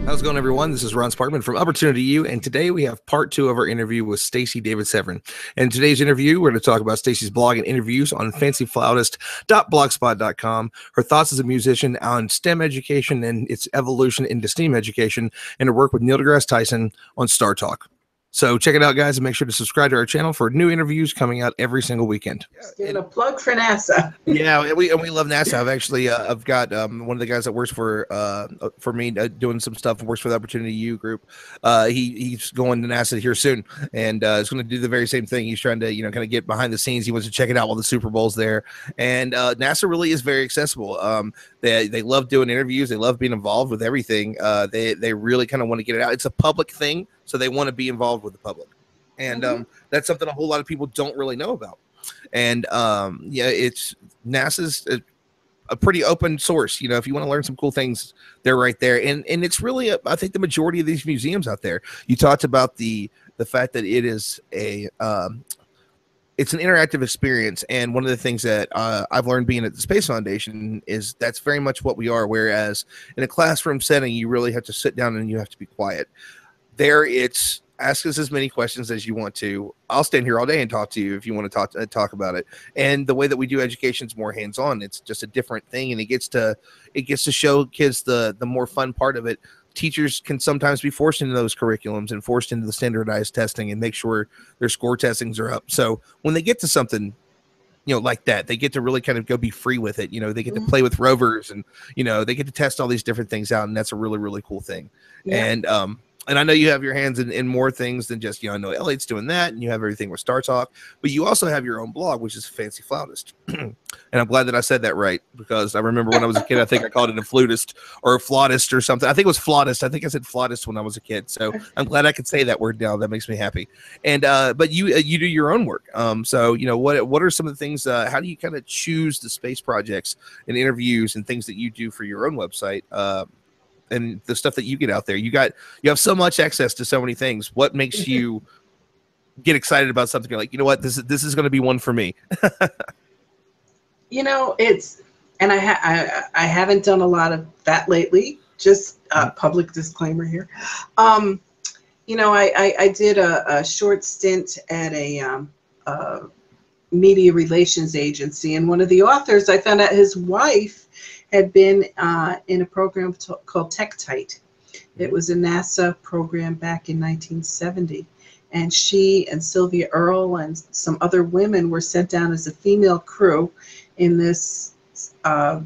How's it going, everyone? This is Ron Sparkman from Opportunity U, and today we have part 2 of our interview with Stacey David Severn. In today's interview, we're going to talk about Stacey's blog and interviews on fancyflautist.blogspot.com, her thoughts as a musician on STEM education and its evolution into STEAM education, and her work with Neil deGrasse Tyson on StarTalk. So check it out, guys, and make sure to subscribe to our channel for new interviews coming out every single weekend. Giving a plug for NASA. Yeah, and we love NASA. I've got one of the guys that works for me doing some stuff and works for the Opportunity U group. He's going to NASA here soon, and is going to do the very same thing. He's trying to kind of get behind the scenes. He wants to check it out while the Super Bowl's there, and NASA really is very accessible. They love doing interviews. They love being involved with everything. They really kind of want to get it out. It's a public thing, so they want to be involved with the public, and that's something a whole lot of people don't really know about. And it's NASA's a pretty open source. If you want to learn some cool things, they're right there. And it's really I think the majority of these museums out there. You talked about the fact that it is it's an interactive experience, and one of the things that I've learned being at the Space Foundation is that's very much what we are. Whereas in a classroom setting, you really have to sit down and you have to be quiet. There, it's ask us as many questions as you want to. I'll stand here all day and talk to you if you want to talk about it. And the way that we do education is more hands-on. It's just a different thing, and it gets to show kids the more fun part of it. Teachers can sometimes be forced into those curriculums and forced into the standardized testing and make sure their score testings are up. So when they get to something like that, they get to really kind of go be free with it. They get to play with rovers, and they get to test all these different things out, and that's a really, really cool thing. Yeah. And I know you have your hands in more things than just, I know Elliot's doing that, and you have everything with StarTalk, but you also have your own blog, which is Fancy Flautist. And I'm glad that I said that right, because I remember when I was a kid, I think I called it a flutist or a flautist or something. I think it was flautist. I think I said flautist when I was a kid. So I'm glad I could say that word now. That makes me happy. And but you do your own work. So what are some of the things? How do you kind of choose the space projects and interviews and things that you do for your own website? And the stuff that you get out there, you have so much access to so many things. What makes you get excited about something? You're like, you know what, this is going to be one for me. It's, and I haven't done a lot of that lately. Just public disclaimer here. I did a short stint at a media relations agency, and one of the authors, I found out his wife had been in a program called TechTite. It was a NASA program back in 1970. And she and Sylvia Earle and some other women were sent down as a female crew in this, I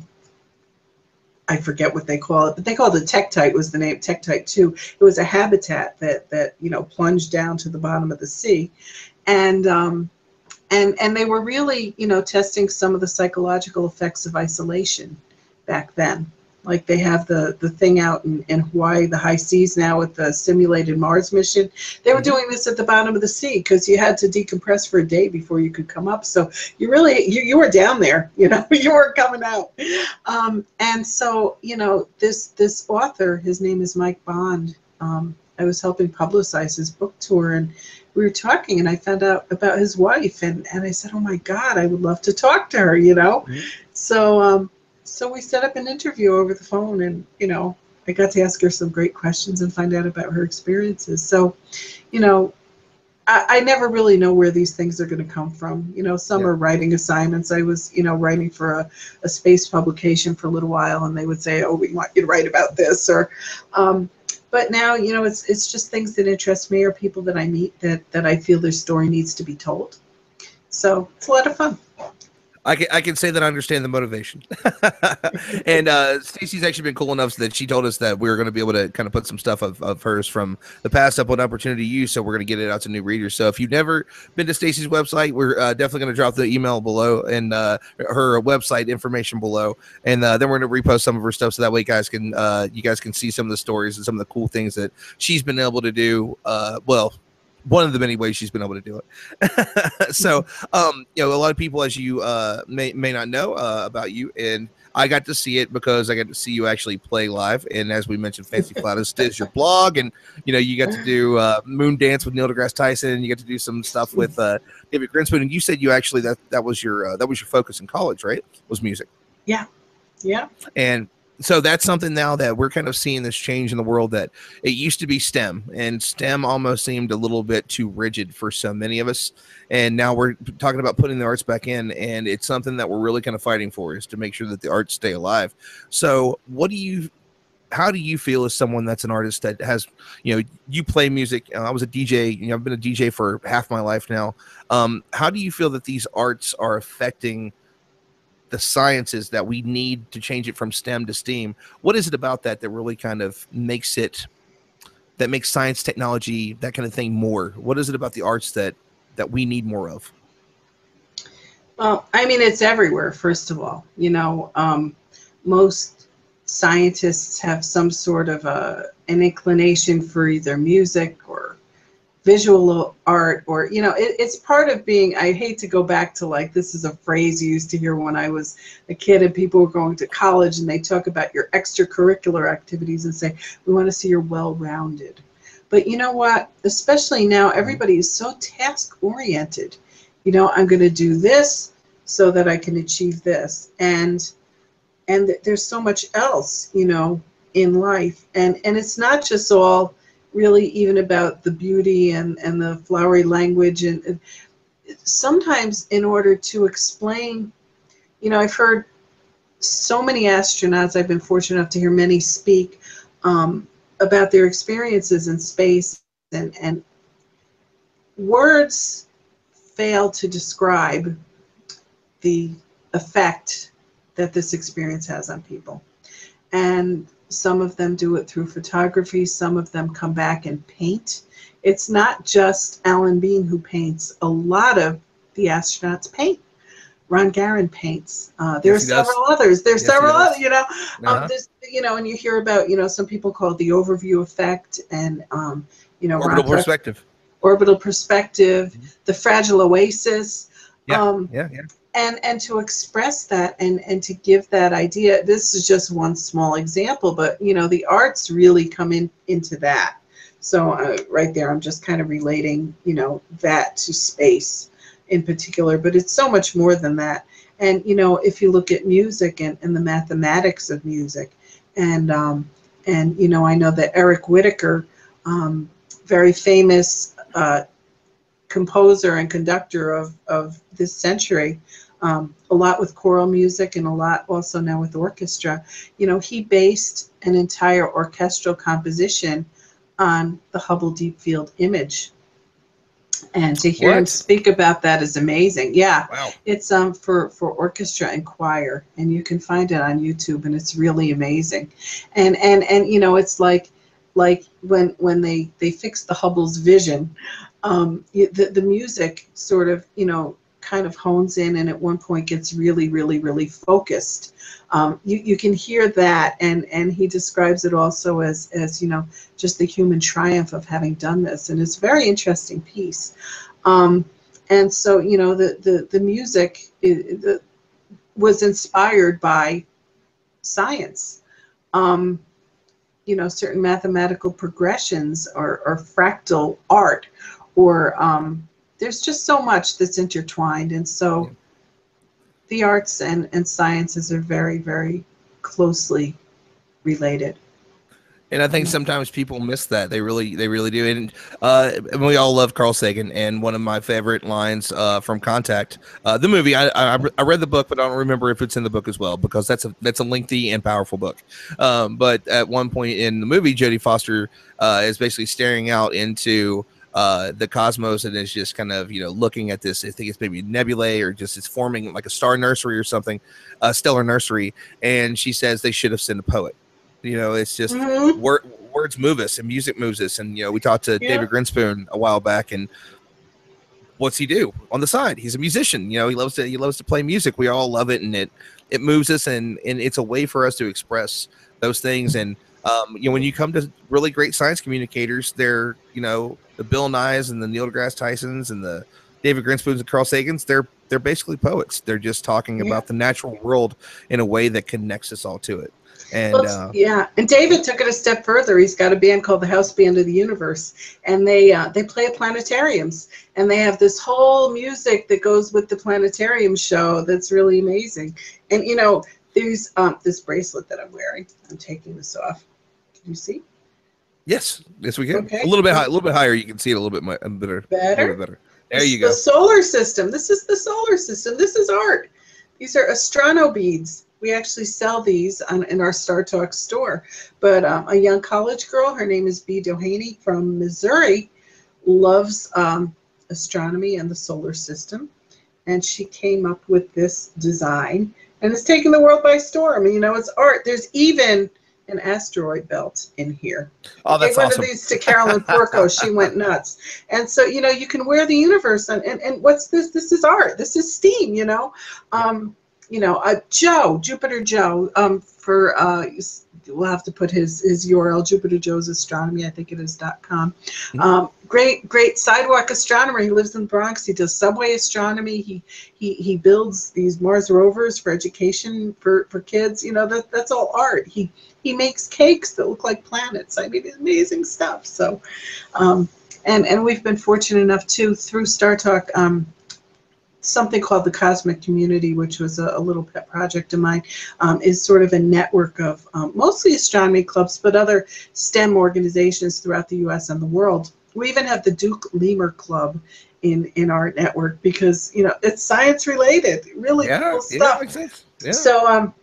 forget what they call it, but they called it TechTite, was the name, TechTite 2. It was a habitat that plunged down to the bottom of the sea. And they were really, testing some of the psychological effects of isolation back then. Like they have the thing out in Hawaii, the high seas now with the simulated Mars mission. They were doing this at the bottom of the sea because you had to decompress for a day before you could come up. So you really, you were down there, you weren't coming out. And so, this author, his name is Mike Bond. I was helping publicize his book tour, and we were talking, and I found out about his wife, and I said, oh my God, I would love to talk to her, So we set up an interview over the phone, and, I got to ask her some great questions and find out about her experiences. So, I never really know where these things are going to come from. Some are writing assignments. I was, writing for a space publication for a little while, and they would say, oh, we want you to write about this, or, but now, it's just things that interest me, or people that I meet that I feel their story needs to be told. So it's a lot of fun. I can say that I understand the motivation. And Stacey's actually been cool enough that she told us that we were going to be able to kind of put some stuff of hers from the past up on Opportunity U, so we're going to get it out to new readers. So if you've never been to Stacey's website, we're definitely going to drop the email below and her website information below, and then we're going to repost some of her stuff so that way you guys can see some of the stories and some of the cool things that she's been able to do. One of the many ways she's been able to do it. So, a lot of people, as you may not know about you, and I got to see it because I got to see you actually play live. And as we mentioned, Fancy Flautist is your blog, and you got to do Moon Dance with Neil deGrasse Tyson, and you get to do some stuff with David Grinspoon. And you said you actually that was your focus in college, right? Was music. Yeah. And So that's something now that we're kind of seeing this change in the world, that it used to be STEM, and STEM almost seemed a little bit too rigid for so many of us. And now we're talking about putting the arts back in, and it's something that we're really kind of fighting for, is to make sure that the arts stay alive. So how do you feel as someone that's an artist that has, you play music? I was a DJ, I've been a DJ for half my life now. How do you feel that these arts are affecting the sciences that we need to change it from STEM to STEAM? What is it about that really kind of makes science, technology, that kind of thing more? What is it about the arts that we need more of? Well, I mean, it's everywhere, first of all. Most scientists have some sort of an inclination for either music or visual art, or it's part of being. I hate to go back to, like, this is a phrase you used to hear when I was a kid and people were going to college, and they talk about your extracurricular activities and say, we want to see you're well-rounded. But you know what, especially now, everybody is so task oriented. I'm going to do this so that I can achieve this, and there's so much else in life, and it's not just all really even about the beauty and the flowery language. And sometimes, in order to explain, I've heard so many astronauts, I've been fortunate enough to hear many speak about their experiences in space, and words fail to describe the effect that this experience has on people. And some of them do it through photography. Some of them come back and paint. It's not just Alan Bean who paints. A lot of the astronauts paint. Ron Garan paints. There are several others. There's several others, and you hear about, some people call it the overview effect, and, orbital perspective. Orbital perspective, the fragile oasis. Yeah. And to express that and to give that idea, this is just one small example, but the arts really come into that. So right there, I'm just kind of relating, that to space in particular, but it's so much more than that. And if you look at music and the mathematics of music, and I know that Eric Whitacre, very famous composer and conductor of this century, a lot with choral music and a lot also now with orchestra. He based an entire orchestral composition on the Hubble Deep Field image. And to hear him speak about that is amazing. Yeah. Wow. It's for orchestra and choir, and you can find it on YouTube, and it's really amazing. And it's like when they fixed the Hubble's vision, the music sort of kind of hones in, and at one point gets really, really, really focused. You can hear that, and he describes it also as just the human triumph of having done this, and it's a very interesting piece. And so the music was inspired by science. Certain mathematical progressions or fractal art, or there's just so much that's intertwined. And so the arts and sciences are very, very closely related. And I think sometimes people miss that. They really do. And we all love Carl Sagan. And one of my favorite lines from Contact, the movie. I read the book, but I don't remember if it's in the book as well, because that's a lengthy and powerful book. But at one point in the movie, Jodie Foster is basically staring out into the cosmos, and is just kind of looking at this. I think it's maybe a nebulae, or just it's forming like a star nursery or something, a stellar nursery. And she says they should have sent a poet. It's just words move us, and music moves us. And we talked to David Grinspoon a while back, and what's he do on the side? He's a musician. He loves to play music. We all love it, and it moves us, and it's a way for us to express those things. And when you come to really great science communicators, they're the Bill Nyes and the Neil deGrasse Tysons and the David Grinspoons and Carl Sagans. They're basically poets. They're just talking about the natural world in a way that connects us all to it. And and David took it a step further. He's got a band called the House Band of the Universe, and they play at planetariums, and they have this whole music that goes with the planetarium show that's really amazing. And There's this bracelet that I'm wearing. I'm taking this off. Can you see? Yes, yes, we can. Okay. A little bit high, a little bit higher. You can see it a little bit better. A little bit better. There you go. The solar system. This is the solar system. This is art. These are astrono beads. We actually sell these in our StarTalk store. But a young college girl, her name is B. Doheny from Missouri, loves astronomy and the solar system. And she came up with this design. And it's taken the world by storm. You know, it's art. There's even an asteroid belt in here. Oh, that's awesome. One of these to Carolyn Porco. She went nuts. And so, you know, you can wear the universe. And what's this? This is art. This is STEAM, you know. You know, Jupiter Joe, we'll have to put his URL, Jupiter Joe's Astronomy, I think it is .com. Great sidewalk astronomer. He lives in the Bronx. He does subway astronomy. He builds these Mars rovers for education for kids. You know, that's all art. He makes cakes that look like planets. I mean, amazing stuff. So, and we've been fortunate enough to, through StarTalk, something called the Cosmic Community, which was a little pet project of mine, is sort of a network of mostly astronomy clubs, but other STEM organizations throughout the U.S. and the world. We even have the Duke Lemur Club in our network because, you know, it's science related, really cool stuff. Yeah, makes sense. Yeah. So,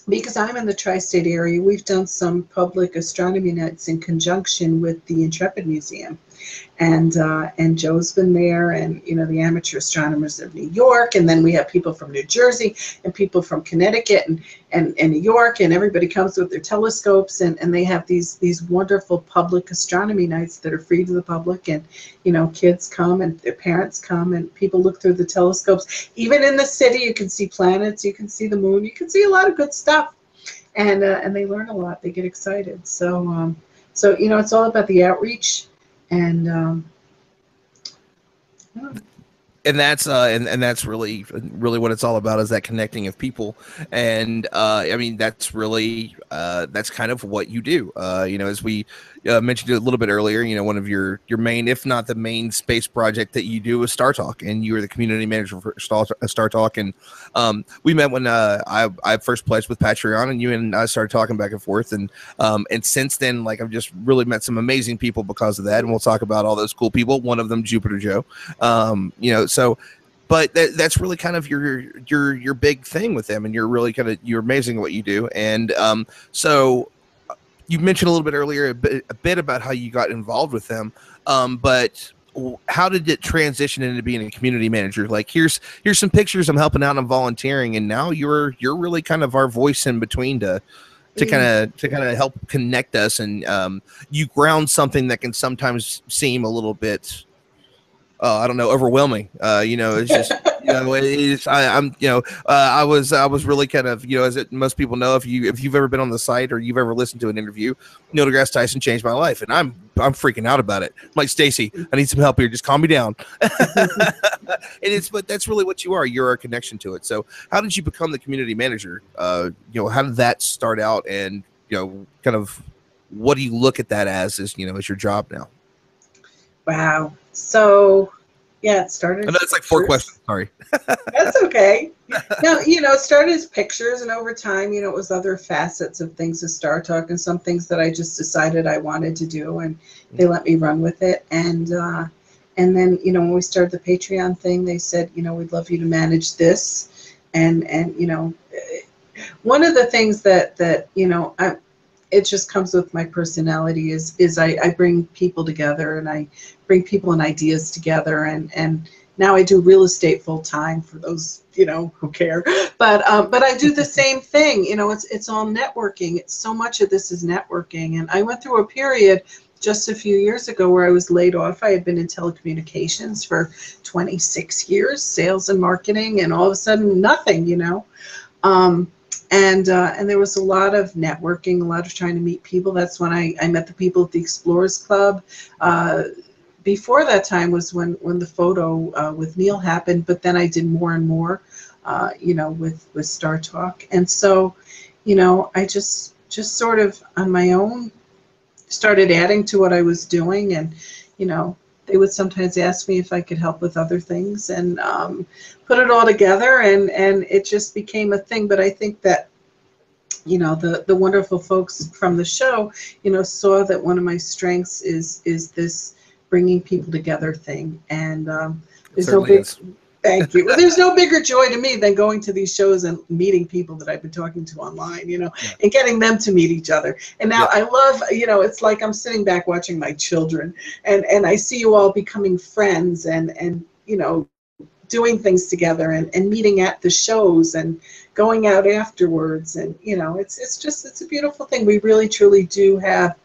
because I'm in the tri-state area, we've done some public astronomy nights in conjunction with the Intrepid Museum. And Joe's been there, and, you know, the amateur astronomers of New York, and then we have people from New Jersey and people from Connecticut and New York, and everybody comes with their telescopes, and they have these wonderful public astronomy nights that are free to the public, and, you know, kids come and their parents come and people look through the telescopes. Even in the city, you can see planets, you can see the moon, you can see a lot of good stuff, and they learn a lot. They get excited. So you know, it's all about the outreach. And that's really what it's all about, is that connecting of people. And I mean, that's really that's kind of what you do. You know, as we mentioned a little bit earlier, you know, one of your main, if not the main, space project that you do is StarTalk, and you are the community manager for StarTalk. And we met when I first pledged with Patreon, and you and I started talking back and forth, and since then, like, I've just really met some amazing people because of that, and we'll talk about all those cool people. One of them, Jupiter Joe. You know, so, but that's really kind of your big thing with them, and you're amazing at what you do. And so you mentioned a little bit earlier a bit about how you got involved with them, but how did it transition into being a community manager? Like, here's some pictures, I'm helping out, I'm volunteering, and now you're really kind of our voice in between to kind of help connect us, and you ground something that can sometimes seem a little bit, I don't know, overwhelming. You know, it's just, you know, I'm, you know, I was really kind of, you know, as most people know, if you've ever been on the site or you've ever listened to an interview, Neil deGrasse Tyson changed my life, and I'm freaking out about it. I'm like, Stacey, I need some help here. Just calm me down. But that's really what you are. You're our connection to it. So how did you become the community manager? You know, how did that start out? And, you know, kind of what do you look at that as you know, as your job now? Wow. So, yeah, it started. I know it's like 4 questions. Sorry. That's okay. No, you know, it started as pictures, and over time, you know, it was other facets of things of StarTalk, and some things that I just decided I wanted to do, and they let me run with it. And then, you know, when we started the Patreon thing, they said, you know, we'd love you to manage this, and you know, one of the things that you know, it just comes with my personality is I bring people together, and I bring people and ideas together, and now I do real estate full time for those, you know, who care, but I do the same thing. You know, it's all networking. It's so much of this is networking. And I went through a period just a few years ago where I was laid off. I had been in telecommunications for 26 years, sales and marketing, and all of a sudden nothing, you know. And there was a lot of networking, a lot of trying to meet people. That's when I met the people at the Explorers Club. Before that time was when the photo with Neil happened, but then I did more and more, you know, with StarTalk. And so, you know, I just sort of on my own started adding to what I was doing. And, you know, they would sometimes ask me if I could help with other things, and put it all together, and it just became a thing. But I think that you know, the wonderful folks from the show, you know, saw that one of my strengths is this bringing people together thing. And It there's no certainly big is. thank you. Well, there's no bigger joy to me than going to these shows and meeting people that I've been talking to online, you know, Yeah. and getting them to meet each other. And now Yep. I love, you know, it's like I'm sitting back watching my children, and I see you all becoming friends and you know, doing things together and meeting at the shows and going out afterwards. And, you know, it's a beautiful thing. We really, truly do have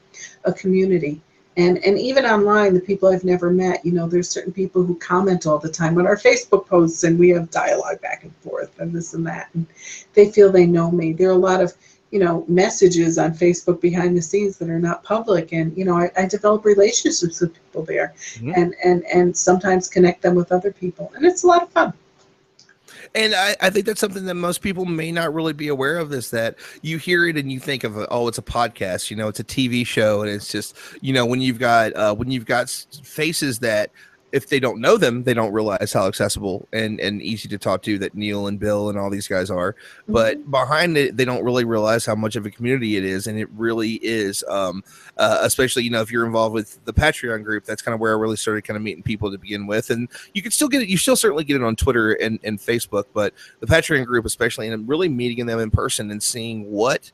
a community. And even online, the people I've never met, you know, there's certain people who comment all the time on our Facebook posts, and we have dialogue back and forth and this and that. And they feel they know me. There are a lot of, you know, messages on Facebook behind the scenes that are not public. And, you know, I develop relationships with people there, Mhm. and sometimes connect them with other people. And it's a lot of fun. And I think that's something that most people may not really be aware of, is that you hear it and you think of, oh, it's a podcast, you know, it's a TV show. And it's just, you know, when you've got faces that, if they don't know them, they don't realize how accessible and easy to talk to that Neil and Bill and all these guys are. But behind it, they don't really realize how much of a community it is. And it really is, especially, you know, if you're involved with the Patreon group, that's kind of where I really started kind of meeting people to begin with. And you can still get it. You still certainly get it on Twitter and Facebook, but the Patreon group, especially, and really meeting them in person and seeing what.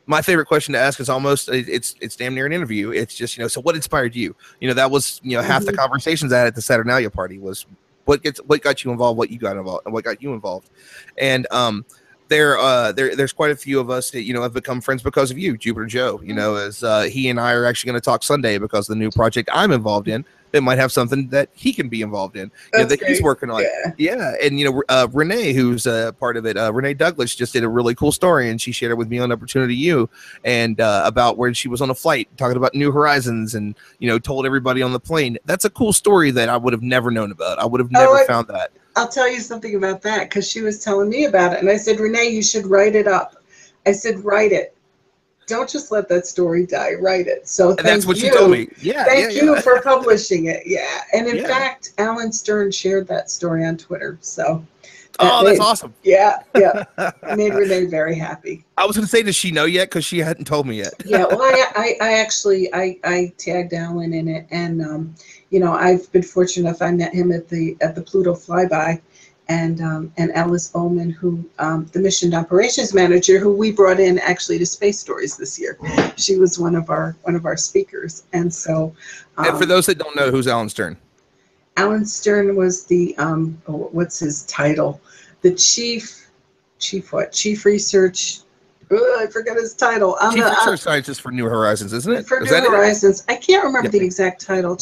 My favorite question to ask is almost, it's damn near an interview. It's just, you know, so what inspired you? You know, that was, you know, half the conversations I had at the Saturnalia party was what got you involved, what got you involved. And there's quite a few of us that, you know, have become friends because of you, Jupiter Joe, you know, as he and I are actually going to talk Sunday because the new project I'm involved in, that might have something that he can be involved in, you know, that he's working on. Yeah. And, you know, Renee, who's part of it, Renee Douglas just did a really cool story, and she shared it with me on Opportunity U, and about where she was on a flight talking about New Horizons and, you know, told everybody on the plane. That's a cool story that I would have never known about. I would have never found that. I'll tell you something about that, because she was telling me about it. And I said, Renee, you should write it up. I said, write it. Don't just let that story die. Write it. So that's what she told me. Thank you for publishing it. Yeah. And in fact, Alan Stern shared that story on Twitter. So that's awesome. Yeah. It made Renee very happy. I was going to say, does she know yet? Because she hadn't told me yet. Yeah. Well, I actually tagged Alan in it, and you know, I've been fortunate enough. I met him at the Pluto flyby, and Alice Bowman, who the mission operations manager, who we brought in actually to Space Stories this year. She was one of our speakers. And so, and for those that don't know, who's Alan Stern? Alan Stern was the what's his title? The chief research. I forgot his title. Chief research scientist for New Horizons, isn't it? For New Horizons. I can't remember the exact title.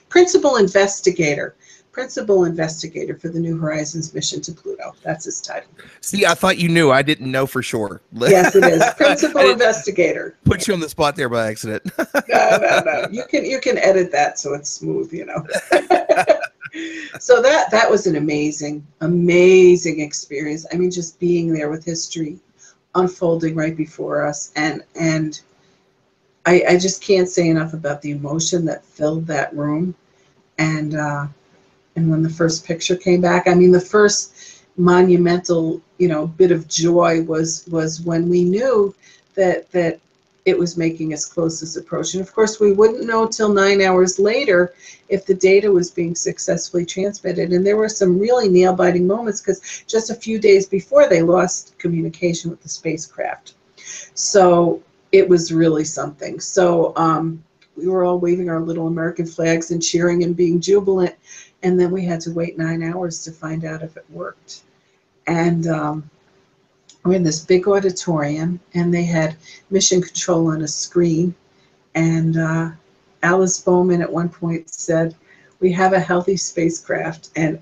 Principal investigator for the New Horizons mission to Pluto. That's his title. See, I thought you knew. I didn't know for sure. Yes, it is. Principal investigator. Put you on the spot there by accident. No. You can edit that so it's smooth, you know. So that was an amazing experience. I mean, just being there with history unfolding right before us, and I just can't say enough about the emotion that filled that room. And when the first picture came back, I mean, the first monumental, you know, bit of joy was when we knew that it was making its closest approach. And of course, we wouldn't know till 9 hours later if the data was being successfully transmitted. And there were some really nail-biting moments, because just a few days before, they lost communication with the spacecraft. So it was really something. So we were all waving our little American flags and cheering and being jubilant. And then we had to wait 9 hours to find out if it worked. And we're in this big auditorium, and they had mission control on a screen. And Alice Bowman at one point said, "We have a healthy spacecraft." And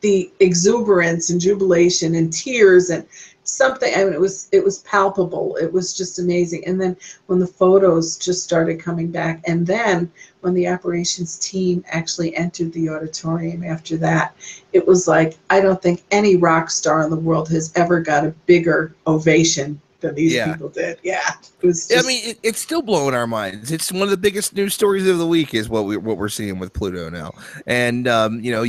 the exuberance and jubilation and tears and something, I mean, it was palpable. It was just amazing. And then when the photos just started coming back, and then when the operations team actually entered the auditorium after that, it was like, I don't think any rock star in the world has ever got a bigger ovation than these people did. Yeah, it was just, I mean, it's still blowing our minds. It's one of the biggest news stories of the week is what we're seeing with Pluto now. And you know,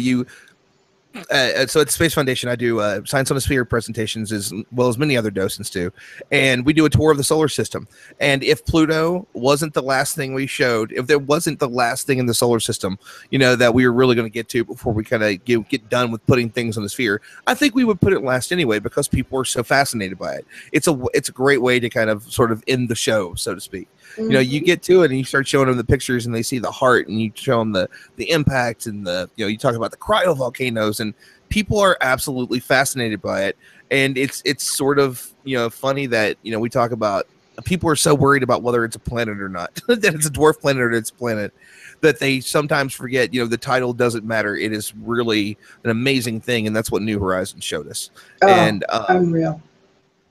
So at the Space Foundation, I do Science on a Sphere presentations as well as many other docents do. And we do a tour of the solar system. And if Pluto wasn't the last thing we showed, if there wasn't the last thing in the solar system, you know, that we were really going to get to before we kind of get done with putting things on the sphere, I think we would put it last anyway because people are so fascinated by it. It's a great way to kind of sort of end the show, so to speak. You know, you get to it and you start showing them the pictures and they see the heart, and you show them the impact, and you talk about the cryovolcanoes, and people are absolutely fascinated by it. And it's sort of, funny that, we talk about people are so worried about whether it's a planet or not, that it's a dwarf planet or it's a planet, that they sometimes forget, the title doesn't matter. It is really an amazing thing. And that's what New Horizons showed us. And unreal.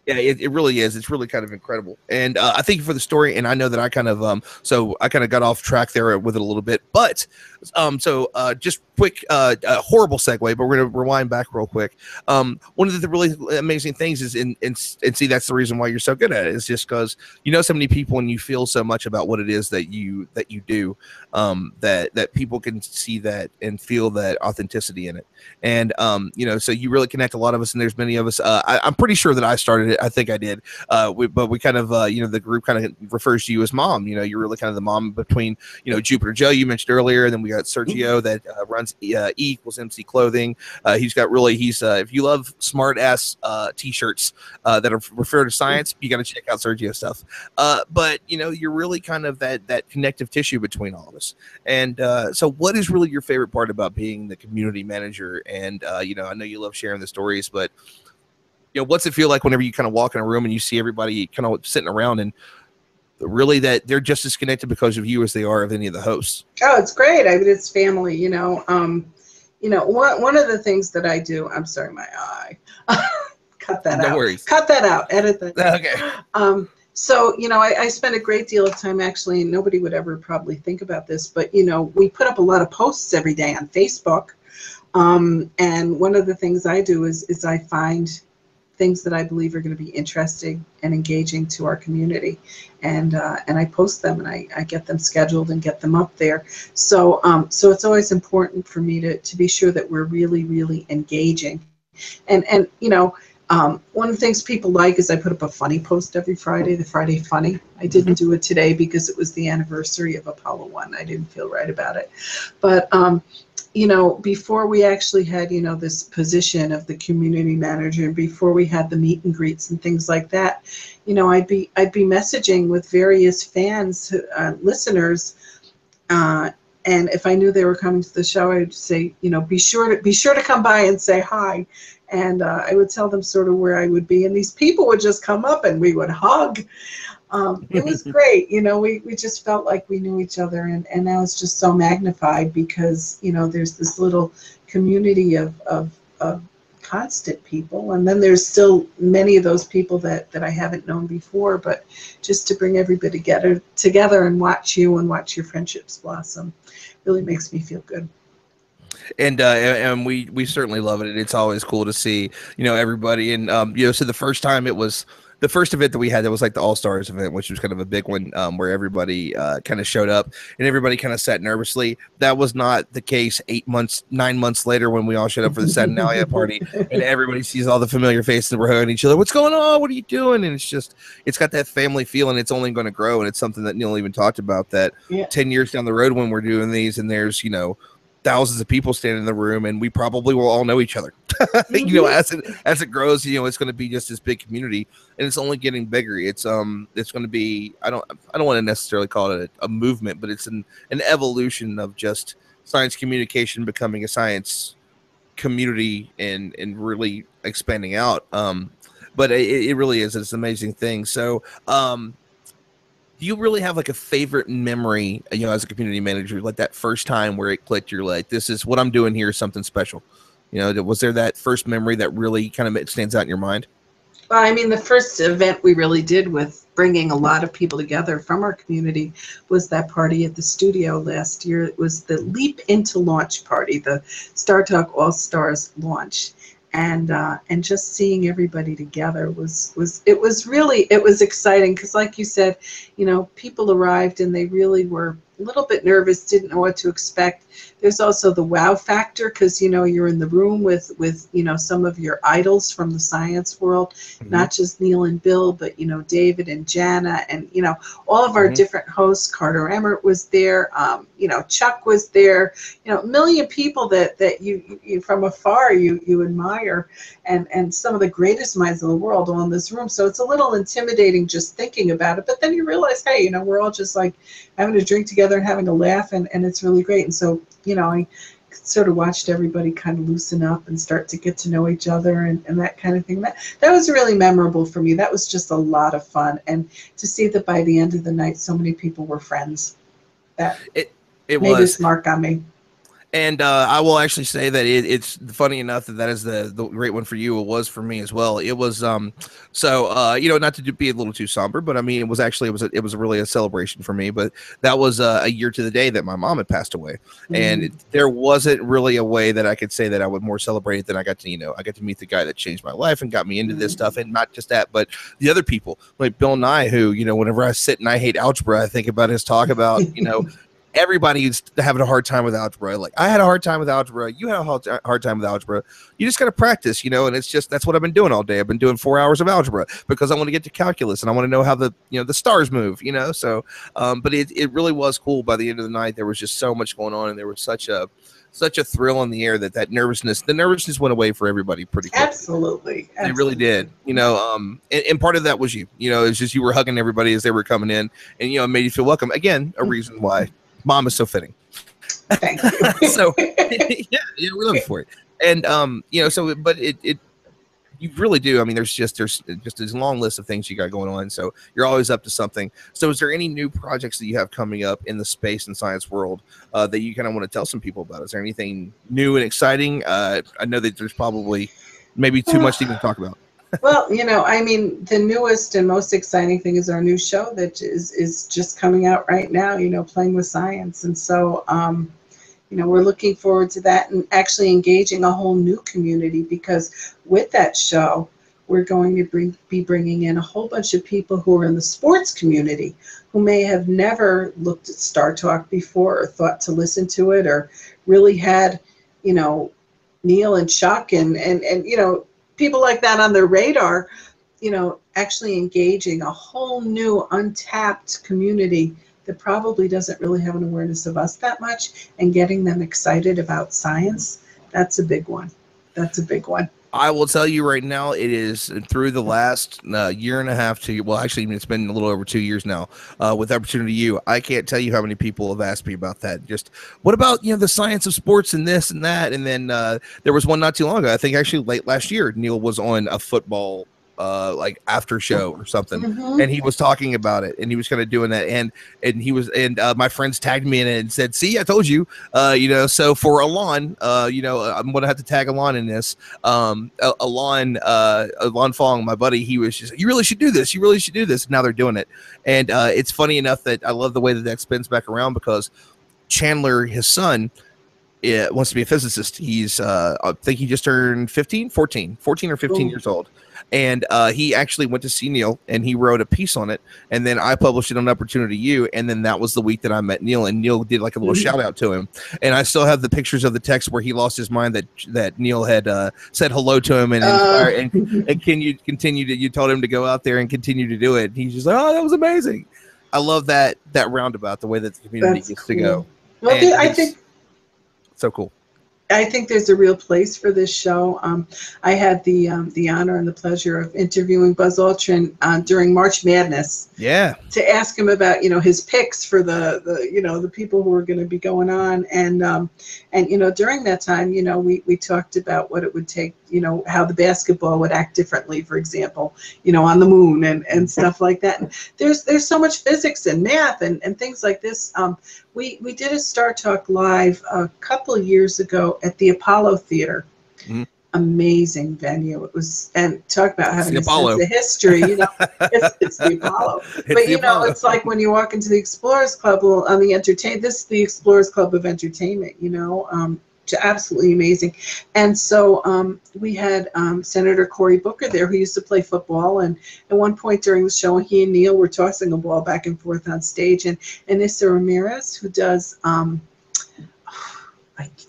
Yeah, it really is. It's really kind of incredible. And I thank you for the story. And I know that I kind of got off track there with it a little bit. But just quick, horrible segue, but we're going to rewind back real quick. One of the really amazing things is, and see, that's the reason why you're so good at it, is just because you know so many people and you feel so much about what it is that you do, that people can see that and feel that authenticity in it. And, so you really connect a lot of us, and there's many of us. I'm pretty sure that I started it. I think I did. But we kind of, the group kind of refers to you as mom. You're really kind of the mom between, Jupiter Joe, you mentioned earlier. And then we got Sergio that runs E=MC Clothing. He's if you love smart ass t-shirts that are refer to science, you got to check out Sergio's stuff. But you're really kind of that connective tissue between all of us. And so what is really your favorite part about being the community manager? And I know you love sharing the stories, but what's it feel like whenever you kind of walk in a room and you see everybody kind of sitting around, and really that they're just as connected because of you as they are of any of the hosts? Oh, it's great. I mean, it's family, one of the things that I do, I'm sorry, my eye, cut that out. No worries. Cut that out. Edit that. Okay. So, I spend a great deal of time, actually, and nobody would ever probably think about this, but, we put up a lot of posts every day on Facebook. And one of the things I do is I find things that I believe are going to be interesting and engaging to our community, and I post them, and I get them scheduled and get them up there. So it's always important for me to be sure that we're really, really engaging. And one of the things people like is I put up a funny post every Friday, the Friday Funny. I didn't do it today because it was the anniversary of Apollo 1. I didn't feel right about it. But before we actually had, this position of the community manager, and before we had the meet and greets and things like that, I'd be messaging with various fans, listeners, and if I knew they were coming to the show, I'd say, be sure to come by and say hi. And I would tell them sort of where I would be, and these people would just come up and we would hug. It was great. We just felt like we knew each other, and now it's just so magnified because, there's this little community of constant people. And then there's still many of those people that I haven't known before, but just to bring everybody together and watch you and watch your friendships blossom really makes me feel good. And we certainly love it. It's always cool to see, everybody. And, so the first time it was the first event that we had, that was like the All-Stars event, which was kind of a big one, where everybody kind of showed up and everybody kind of sat nervously. That was not the case 9 months later when we all showed up for the Saturnalia party, and everybody sees all the familiar faces and we're hugging each other. What's going on? What are you doing? And it's got that family feel, and it's only going to grow. And it's something that Neil even talked about, that 10 years down the road when we're doing these and there's, thousands of people standing in the room, and we probably will all know each other. As it grows, it's going to be just this big community, and it's only getting bigger. It's going to be, I don't want to necessarily call it a movement, but it's an evolution of just science communication becoming a science community and really expanding out. But it really is. It's an amazing thing. So, do you really have like a favorite memory, as a community manager, like that first time where it clicked, you're like, this is what I'm doing here, is something special? Was there that first memory that really kind of stands out in your mind? Well, I mean, the first event we really did with bringing a lot of people together from our community was that party at the studio last year. It was the Leap into Launch party, the StarTalk All-Stars launch. And just seeing everybody together was exciting, because like you said, people arrived and they really were a little bit nervous, didn't know what to expect. There's also the wow factor because, you know, you're in the room with, you know, some of your idols from the science world, not just Neil and Bill, but, you know, David and Jana and, you know, all of our different hosts. Carter Emmert was there. You know, Chuck was there. You know, a million people that you from afar you admire, and some of the greatest minds of the world all in this room. So it's a little intimidating just thinking about it. But then you realize, hey, you know, we're all just like having a drink together and having a laugh, and it's really great. And so, you know, I sort of watched everybody kind of loosen up and start to get to know each other and that kind of thing. That was really memorable for me. That was just a lot of fun. And to see that by the end of the night, so many people were friends, that it made its mark on me. And I will actually say that it's funny enough that is the great one for you. It was for me as well. It was so you know, not to be a little too somber, but I mean, it was really a celebration for me. But that was a year to the day that my mom had passed away, and there wasn't really a way that I could say that I would more celebrate it than I got to meet the guy that changed my life and got me into this stuff, and not just that, but the other people like Bill Nye, who, you know, whenever I sit and I hate algebra, I think about his talk about, you know. Everybody's having a hard time with algebra. Like, I had a hard time with algebra. You had a hard time with algebra. You just got to practice, you know, and that's what I've been doing all day. I've been doing 4 hours of algebra because I want to get to calculus and I want to know how the stars move, you know? So, but it really was cool. By the end of the night, there was just so much going on, and there was such a thrill in the air that the nervousness went away for everybody pretty quickly. Absolutely. It really did, you know, and part of that was you know, it's just, you were hugging everybody as they were coming in, and, you know, it made you feel welcome. Again, a reason why Mom is so fitting. Thank you. So yeah, we love it for it. And you know, so but it you really do. I mean, there's just this long list of things you got going on. So you're always up to something. So is there any new projects that you have coming up in the space and science world that you kind of want to tell some people about? Is there anything new and exciting? I know that there's probably maybe too much to even talk about. Well, you know, I mean, the newest and most exciting thing is our new show that is just coming out right now, you know, Playing with Science. And so, you know, we're looking forward to that and actually engaging a whole new community, because with that show, we're going to be bringing in a whole bunch of people who are in the sports community who may have never looked at StarTalk before or thought to listen to it, or really had, you know, Neil and Chuck and you know, people like that on their radar, you know, actually engaging a whole new untapped community that probably doesn't really have an awareness of us that much, and getting them excited about science. That's a big one. That's a big one. I will tell you right now, it is through the last year and a half to, well, actually, it's been a little over 2 years now with Opportunity U. I can't tell you how many people have asked me about that. Just, what about, you know, the science of sports and this and that? And then there was one not too long ago. I think actually late last year, Neil was on a football like after show or something, and he was talking about it, and he was kind of doing that, and my friends tagged me in it and said, see, I told you, you know. So for Alon, you know, I'm gonna have to tag Alon in this. Alon Fong, my buddy, he was just, you really should do this, and now they're doing it. And it's funny enough that I love the way that spins back around, because Chandler, his son, wants to be a physicist. He's I think he just turned 14 or 15 years old. And he actually went to see Neil, and he wrote a piece on it, and then I published it on Opportunity U, and then that was the week that I met Neil, and Neil did like a little shout out to him, and I still have the pictures of the text where he lost his mind that Neil had said hello to him and can you continue to, you told him to go out there and continue to do it. And he's just like, oh, that was amazing. I love that roundabout, the way that the community gets to go. Well, I think so cool. I think there's a real place for this show. I had the honor and the pleasure of interviewing Buzz Aldrin during March Madness. Yeah. To ask him about, you know, his picks for the you know, the people who are going to be going on, and you know, during that time, you know, we talked about what it would take, you know, how the basketball would act differently, for example, you know, on the moon and stuff like that. And there's so much physics and math and things like this. We did a StarTalk live a couple of years ago at the Apollo Theater. Amazing venue it was, and talk about having a sense of history. You know, it's the Apollo. But you know, it's like when you walk into the Explorers Club on the this is the Explorers Club of entertainment. You know, absolutely amazing. And so we had Senator Cory Booker there, who used to play football. And at one point during the show, he and Neil were tossing a ball back and forth on stage. And Issa Ramirez, who does,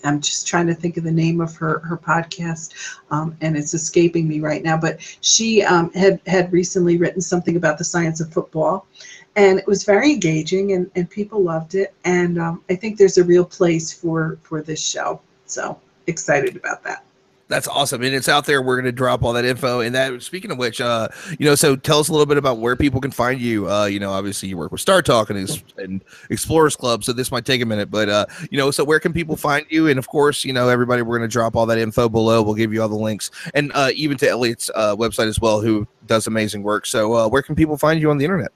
I'm just trying to think of the name of her podcast, and it's escaping me right now. But she had recently written something about the science of football. And it was very engaging, and people loved it. And I think there's a real place for this show. So excited about that. That's awesome. And it's out there. We're going to drop all that info. And that, speaking of which, so tell us a little bit about where people can find you. Obviously you work with StarTalk and Explorers Club, so this might take a minute, but so where can people find you? And of course, everybody, we're going to drop all that info below. We'll give you all the links, and even to Elliot's website as well, who does amazing work. So where can people find you on the internet?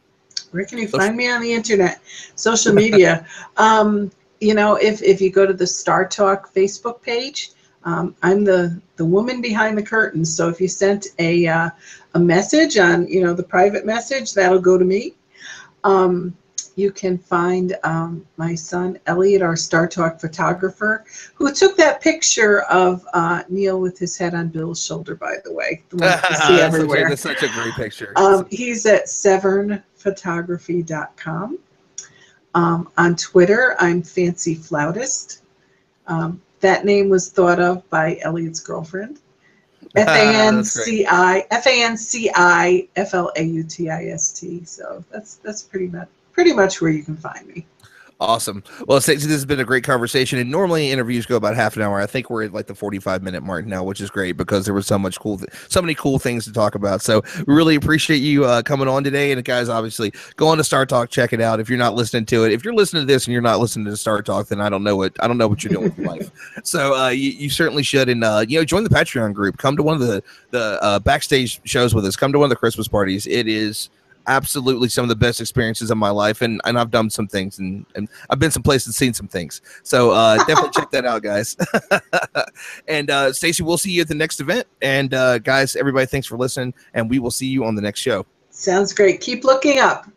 Where can you find me on the internet? Social media. If you go to the StarTalk Facebook page, I'm the woman behind the curtain. So if you sent a message on, the private message, that'll go to me. You can find my son, Elliot, our StarTalk photographer, who took that picture of Neil with his head on Bill's shoulder, by the way. The one you see everywhere. That's such a great picture. He's at severnphotography.com. On Twitter, I'm Fancy Flautist. That name was thought of by Elliot's girlfriend. FANCIFLAUTIST. So that's pretty much where you can find me. Awesome. Well, Stacey, this has been a great conversation, and normally interviews go about half an hour. I think we're at like the 45-minute mark now, which is great because there was so many cool things to talk about. So we really appreciate you coming on today. And guys, obviously, go on to StarTalk, check it out. If you're not listening to it, if you're listening to this and you're not listening to StarTalk, then I don't know what you're doing with your life. So you certainly should, and join the Patreon group. Come to one of the backstage shows with us. Come to one of the Christmas parties. It is absolutely some of the best experiences of my life, and I've done some things, and I've been some places and seen some things, so definitely check that out, guys. And Stacey, we'll see you at the next event, and guys, everybody, thanks for listening, and we will see you on the next show. Sounds great. Keep looking up.